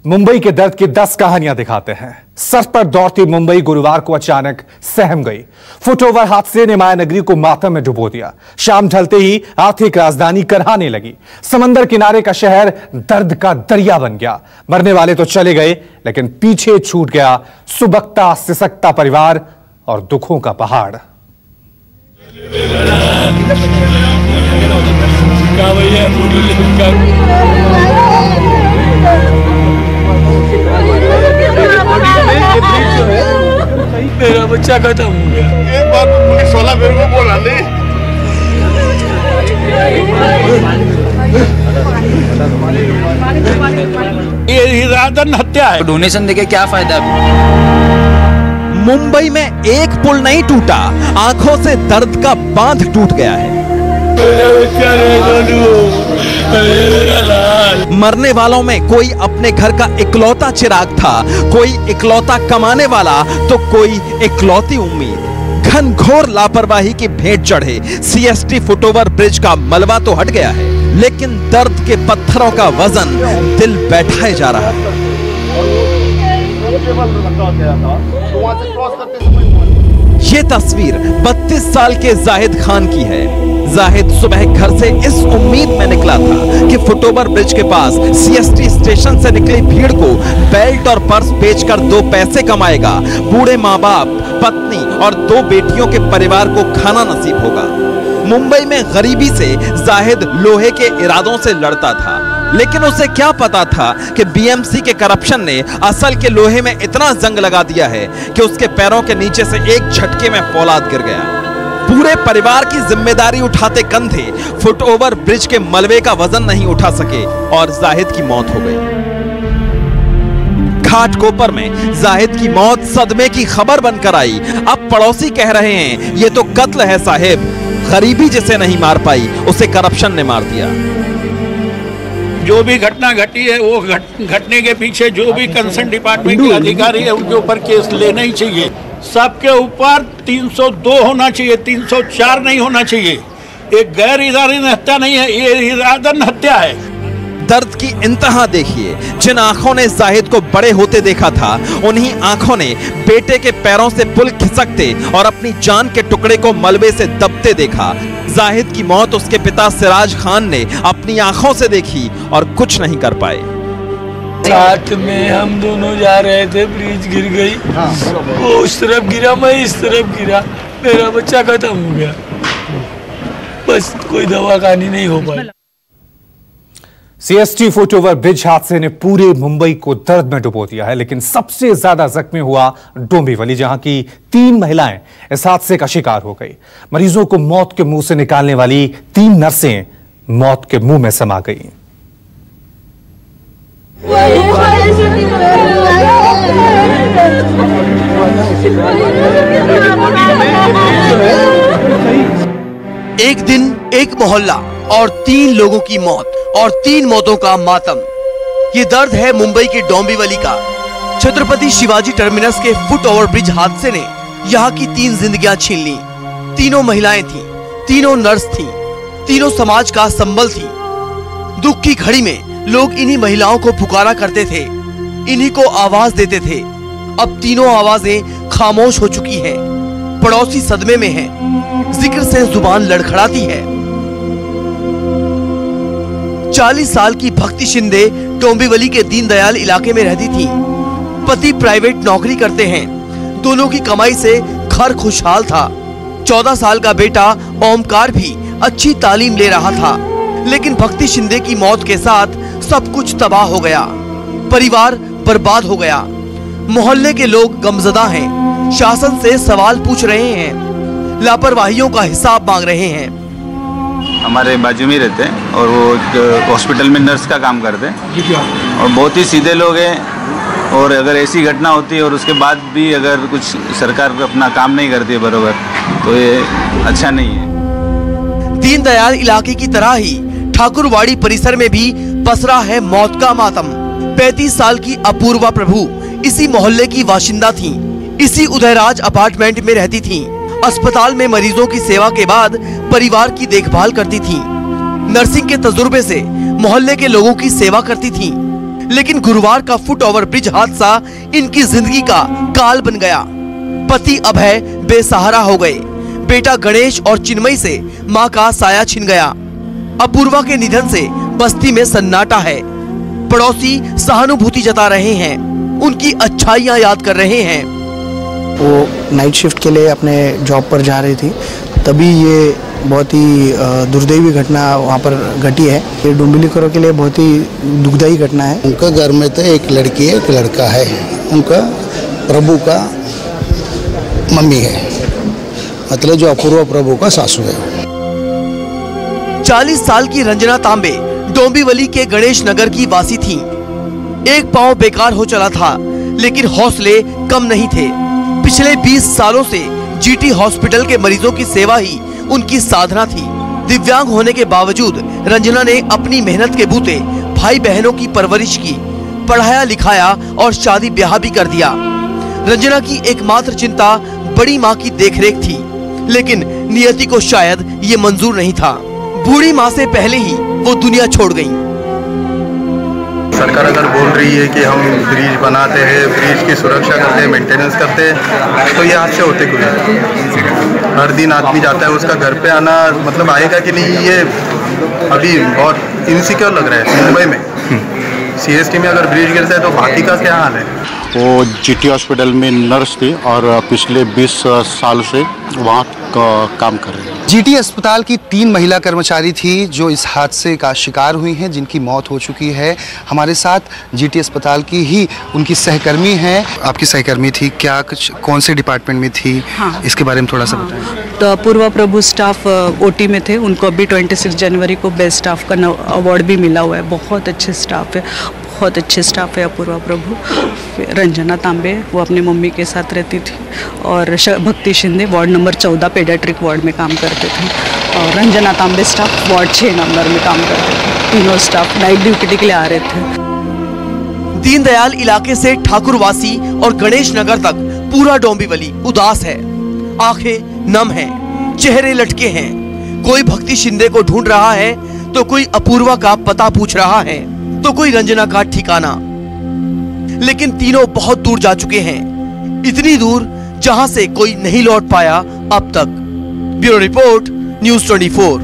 मुंबई के दर्द की 10 कहानियां दिखाते हैं। सर पर दौड़ती मुंबई गुरुवार को अचानक सहम गई। फुटओवर हादसे ने माया नगरी को मातम में डुबो दिया। शाम ढलते ही आर्थिक राजधानी करहाने लगी। समंदर किनारे का शहर दर्द का दरिया बन गया। मरने वाले तो चले गए, लेकिन पीछे छूट गया सुबकता सिसकता परिवार और दुखों का पहाड़। मेरा बच्चा खत्म हो गया। एक बार पुलिस वाला मेरे को बोला नहीं। ये इरादन हत्या है। डोनेशन देके क्या फायदा? मुंबई में एक पुल नहीं टूटा, आंखों से दर्द का बांध टूट गया है। मरने वालों में कोई अपने घर का इकलौता चिराग था, कोई इकलौता कमाने वाला तो कोई इकलौती उम्मीद। घनघोर लापरवाही की भेंट चढ़े सीएसटी फुटओवर ब्रिज का मलबा तो हट गया है, लेकिन दर्द के पत्थरों का वजन दिल बैठाए जा रहा है। ये तस्वीर 32 साल के जाहिद खान की है। जाहिद सुबह घर से इस उम्मीद में निकला था कि फुटओवर ब्रिज के पास सीएसटी स्टेशन से निकली भीड़ को बेल्ट और पर्स बेचकर 2 पैसे कमाएगा, बूढ़े माँ बाप, पत्नी और 2 बेटियों के परिवार को खाना नसीब होगा। मुंबई में गरीबी से जाहिद लोहे के इरादों से लड़ता था, लेकिन उसे क्या पता था कि बीएमसी के करप्शन ने असल के लोहे में इतना जंग लगा दिया है कि उसके पैरों के नीचे से एक झटके में फौलाद गिर गया। पूरे परिवार की जिम्मेदारी उठाते कंधे फुटओवर ब्रिज के मलबे का वजन नहीं उठा सके और जाहिद की मौत हो गई। घाटकोपर में जाहिद की मौत सदमे की खबर बनकर आई। अब पड़ोसी कह रहे हैं ये तो कत्ल है साहिब, गरीबी जिसे नहीं मार पाई उसे करप्शन ने मार दिया। जो भी घटना घटी है वो घटने के पीछे जो भी कंसर्न डिपार्टमेंट के अधिकारी है उनके ऊपर केस लेना ही चाहिए। सबके ऊपर 302 होना चाहिए, 304 नहीं होना चाहिए। एक गैर इरादी हत्या नहीं है, ये इरादन हत्या है। दर्द की इंतहा देखिए। जिन आंखों ने जाहिद को बड़े होते देखा था, उन्हीं आंखों ने बेटे के पैरों से पुल खिसकते और अपनी जान के टुकड़े को मलबे से दबते देखा। जाहिद की मौत उसके पिता सिराज खान ने अपनी आंखों से देखी और कुछ नहीं कर पाए। साथ में हम दोनों जा रहे थे, ब्रिज गिर गई। वो उस तरफ गिरा, मैं इस तरफ गिरा, मेरा बच्चा खत्म हो गया। बस कोई दवा खानी नहीं हो पाई। सीएसटी फुटओवर ब्रिज हादसे ने पूरे मुंबई को दर्द में डुबो दिया है, लेकिन सबसे ज्यादा जख्मी हुआ डोंबिवली, जहां की 3 महिलाएं इस हादसे का शिकार हो गई। मरीजों को मौत के मुंह से निकालने वाली 3 नर्सें मौत के मुंह में समा गई। एक दिन, एक मोहल्ला और 3 लोगों की मौत और 3 मौतों का मातम। ये दर्द है मुंबई के डोंबिवली का। छत्रपति शिवाजी टर्मिनस के फुटओवर ब्रिज हादसे ने यहाँ की 3 जिंदगियां छीन ली। तीनों महिलाएं थीं, तीनों नर्स थीं, तीनों समाज का संबल थीं। दुख की घड़ी में लोग इन्हीं महिलाओं को पुकारा करते थे, इन्हीं को आवाज देते थे। अब तीनों आवाजें खामोश हो चुकी हैं। पड़ोसी सदमे में हैं, जिक्र से जुबान लड़खड़ाती है। 40 साल की भक्ति शिंदे डोंबिवली के दीनदयाल इलाके में रहती थी। पति प्राइवेट नौकरी करते हैं, दोनों की कमाई से घर खुशहाल था। 14 साल का बेटा ओमकार भी अच्छी तालीम ले रहा था, लेकिन भक्ति शिंदे की मौत के साथ सब कुछ तबाह हो गया। परिवार बर्बाद हो गया। मोहल्ले के लोग गमजदा हैं, शासन से सवाल पूछ रहे हैं, लापरवाहियों का हिसाब मांग रहे हैं। हमारे बाजू में रहते हैं और वो हॉस्पिटल में नर्स का काम करते हैं और बहुत ही सीधे लोग हैं। और अगर ऐसी घटना होती है और उसके बाद भी अगर कुछ सरकार अपना काम नहीं करती है बरोबर, तो ये अच्छा नहीं है। दीनदयाल इलाके की तरह ही ठाकुरवाड़ी परिसर में भी पसरा है मौत का मातम। 35 साल की अपूर्वा प्रभु इसी मोहल्ले की बाशिंदा थीं, इसी उदयराज अपार्टमेंट में रहती थीं। अस्पताल में मरीजों की सेवा के बाद परिवार की देखभाल करती थीं। नर्सिंग के तजुर्बे से मोहल्ले के लोगों की सेवा करती थीं। लेकिन गुरुवार का फुट ओवर ब्रिज हादसा इनकी जिंदगी का काल बन गया। पति अभय बेसहारा हो गए, बेटा गणेश और चिन्मयी से मां का साया छिन गया। अपूर्वा के निधन से बस्ती में सन्नाटा है। पड़ोसी सहानुभूति जता रहे हैं, उनकी अच्छाइयां याद कर रहे हैं। वो नाइट शिफ्ट के लिए अपने जॉब पर जा रही थी, तभी ये बहुत ही दुर्दैवी घटना वहाँ पर घटी है। ये डोंबिवलीकरों के लिए बहुत ही दुखदायी घटना है। उनका घर में तो एक लड़की है, एक लड़का है। उनका प्रभु का मम्मी है, मतलब जो अपूर्वा प्रभु का सासू है। 40 साल की रंजना तांबे डोंबिवली के गणेश नगर की वासी थीं। एक पांव बेकार हो चला था, लेकिन हौसले कम नहीं थे। पिछले 20 सालों से जीटी हॉस्पिटल के मरीजों की सेवा ही उनकी साधना थी। दिव्यांग होने के बावजूद रंजना ने अपनी मेहनत के बूते भाई बहनों की परवरिश की, पढ़ाया लिखाया और शादी ब्याह भी कर दिया। रंजना की एकमात्र चिंता बड़ी माँ की देखरेख थी, लेकिन नियति को शायद ये मंजूर नहीं था। बूढ़ी माँ से पहले ही वो दुनिया छोड़ गईं। सरकार अगर बोल रही है कि हम ब्रिज बनाते हैं, ब्रिज की सुरक्षा करते हैं, मेंटेनेंस करते हैं, तो ये हादसे होते क्यों हैं? हर दिन आदमी जाता है, उसका घर पे आना मतलब आएगा कि नहीं, ये अभी बहुत इनसिक्योर लग रहा है। मुंबई में CST में अगर ब्रिज गिरता है तो बाकी का क्या हाल है? वो जीटी हॉस्पिटल में नर्स थी और पिछले 20 साल से वहाँ काम कर रही है। जीटी अस्पताल की 3 महिला कर्मचारी थी जो इस हादसे का शिकार हुई हैं, जिनकी मौत हो चुकी है। हमारे साथ जीटी अस्पताल की ही उनकी सहकर्मी हैं। आपकी सहकर्मी थी क्या? कुछ कौन से डिपार्टमेंट में थी? हाँ। इसके बारे में थोड़ा सा बताएं। तो अपूर्वा प्रभु स्टाफ OT में थे, उनको अभी 26 जनवरी को बेस्ट स्टाफ का अवार्ड भी मिला हुआ है। बहुत अच्छे स्टाफ है, बहुत अच्छे स्टाफ है अपूर्वा प्रभु। रंजना तांबे वो अपनी मम्मी के साथ रहती थी, और भक्ति Shinde ward number 14 paediatric ward में काम करते थे, और रंजना तांबे स्टाफ वार्ड 6 नंबर में काम करते थे। तीनों स्टाफ नाइट ड्यूटी के लिए आ रहे थे। दीनदयाल इलाके से ठाकुरवासी और गणेश नगर तक पूरा डोंबिवली उदास है। आंखें नम हैं, चेहरे लटके हैं। कोई भक्ति शिंदे को ढूंढ रहा है, तो कोई अपूर्वा का पता पूछ रहा है, तो कोई रंजना का ठिकाना। लेकिन तीनों बहुत दूर जा चुके हैं, इतनी दूर जहां से कोई नहीं लौट पाया अब तक। Bureau report, news 24।